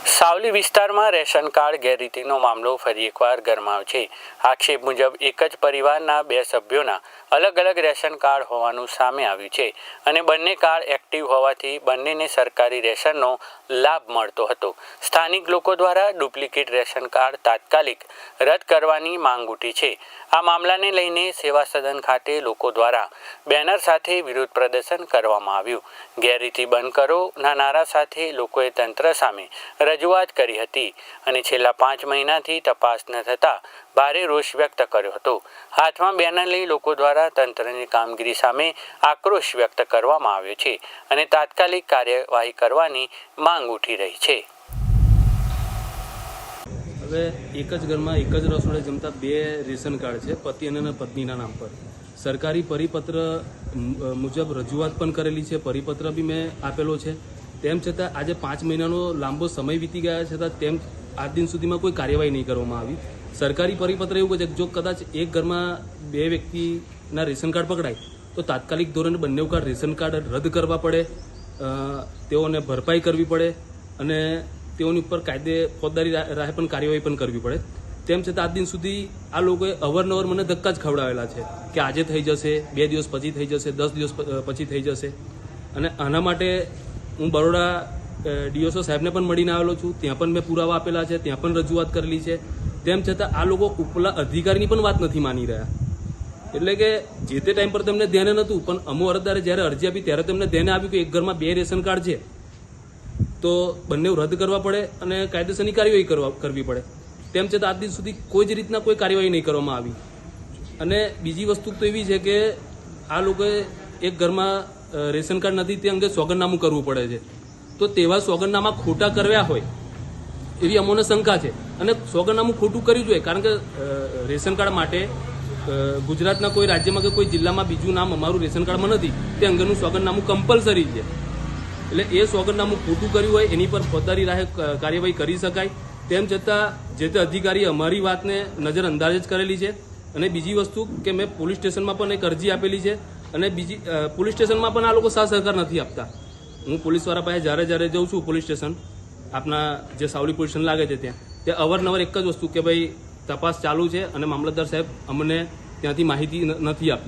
સાવલી વિસ્તારમાં ration card ગેરરીતિનો મામલો ફરી એકવાર ગરમાયો છે। આક્ષેપ મુજબ એક જ પરિવારના બે સભ્યોના અલગ અલગ રેશન કાર્ડ હોવાનું સામે આવ્યું છે અને બંને કાર્ડ એક્ટિવ હોવાથી બંનેને સરકારી રેશનનો લાભ મળતો હતો। સ્થાનિક લોકો દ્વારા ડુપ્લિકેટ રેશન કાર્ડ તાત્કાલિક રદ કરવાની માંગ ઉઠી છે। આ મામલાને લઈને સેવા સદન ખાતે લોકો દ્વારા બેનર સાથે વિરોધ પ્રદર્શન કરવામાં આવ્યું। ગેરરીતિ બંધ કરોના નારા સાથે લોકોએ તંત્ર સામે રજૂઆત કરી હતી અને છેલ્લા 5 મહિનાથી તપાસ ન થતાં ભારે રોષ વ્યક્ત કર્યો હતો। હાથમાં બેનર લઈ લોકો દ્વારા તંત્રની કામગીરી સામે આક્રોશ વ્યક્ત કરવામાં આવ્યો છે અને તાત્કાલિક કાર્યવાહી કરવાની માંગ ઉઠી રહી છે। હવે એક જ ઘરમાં એક જ રસોડે જમતા બે રેશન કાર્ડ છે, પતિ અને પત્નીના નામ પર। સરકારી પરિપત્ર મુજબ રજૂઆત પણ કરેલી છે, પરિપત્ર બી મેં આપેલો છે। તેમ છતાં આજે 5 મહિનાનો લાંબો સમય વીતી ગયા છતાં તેમ આજ દિન સુધીમાં કોઈ કાર્યવાહી નહીં કરવામાં આવી। સરકારી પરિપત્ર એવું કહે છે કે જો કદાચ એક ઘરમાં બે વ્યક્તિના રેશન કાર્ડ પકડાય તો તાત્કાલિક ધોરણે બંને કાર્ડ રેશન કાર્ડ રદ કરવા પડે, તેઓને ભરપાઈ કરવી પડે અને તેઓની ઉપર ફોજદારી રાહે પણ કાર્યવાહી પણ કરવી પડે। તેમ છતાં આજ દિન સુધી આ લોકોએ અવારનવાર મને ધક્કા જ ખવડાવેલા છે કે આજે થઈ જશે, 2 દિવસ પછી થઈ જશે, 10 દિવસ પછી થઈ જશે। અને આના માટે હું બરોડા ડીઓસો સાહેબને પણ મળીને આવેલો છું, ત્યાં પણ મેં પુરાવા આપેલા છે, ત્યાં પણ રજૂઆત કરેલી છે। તેમ છતાં આ લોકો ઉપલા અધિકારીની પણ વાત નથી માની રહ્યા। એટલે કે જે તે ટાઈમ પર તેમને ધ્યાને નહોતું, પણ અમો અરજદારે જ્યારે અરજી આપી ત્યારે તેમને ધ્યાને આવ્યું કે એક ઘરમાં 2 રેશન કાર્ડ છે તો બંને રદ કરવા પડે અને કાયદેસરની કાર્યવાહી કરવી પડે। તેમ છતાં આજ દિન સુધી કોઈ જ રીતના કોઈ કાર્યવાહી નહીં કરવામાં આવી। અને બીજી વસ્તુ તો એવી છે કે આ લોકોએ એક ઘરમાં રેશન કાર્ડ નથી તે અંગે સોગંદનામું કરવું પડે છે, તો તેવા સોગંદનામા ખોટા કર્યા હોય એવી અમોને શંકા છે અને સોગંદનામું ખોટું કર્યું જોઈએ, કારણ કે રેશન કાર્ડ માટે ગુજરાતના કોઈ રાજ્યમાં કે કોઈ જિલ્લામાં બીજું નામ અમારું રેશન કાર્ડમાં નથી, તે અંગેનું સોગંદનામું કમ્પલસરી છે। એટલે એ સોગંદનામું ખોટું કર્યું હોય એની પર ફોજદારી રાહે કાર્યવાહી કરી શકાય। તેમ છતાં જે તે અધિકારીએ અમારી વાતને નજરઅંદાજ જ કરેલી છે। અને બીજી વસ્તુ કે મેં પોલીસ સ્ટેશનમાં પણ એક અરજી આપેલી છે અને બીજી પોલીસ સ્ટેશનમાં પણ આ લોકો સાથ સહકાર નથી આપતા। હું પોલીસવાળા પાસે જ્યારે જઉં છું પોલીસ સ્ટેશન, આપના જે સાવલી પોલીસ સ્ટેશન લાગે છે તે અવારનવાર એક જ વસ્તુ કે ભાઈ તપાસ ચાલુ છે અને મામલતદાર સાહેબ અમને ત્યાંથી માહિતી નથી આપતી।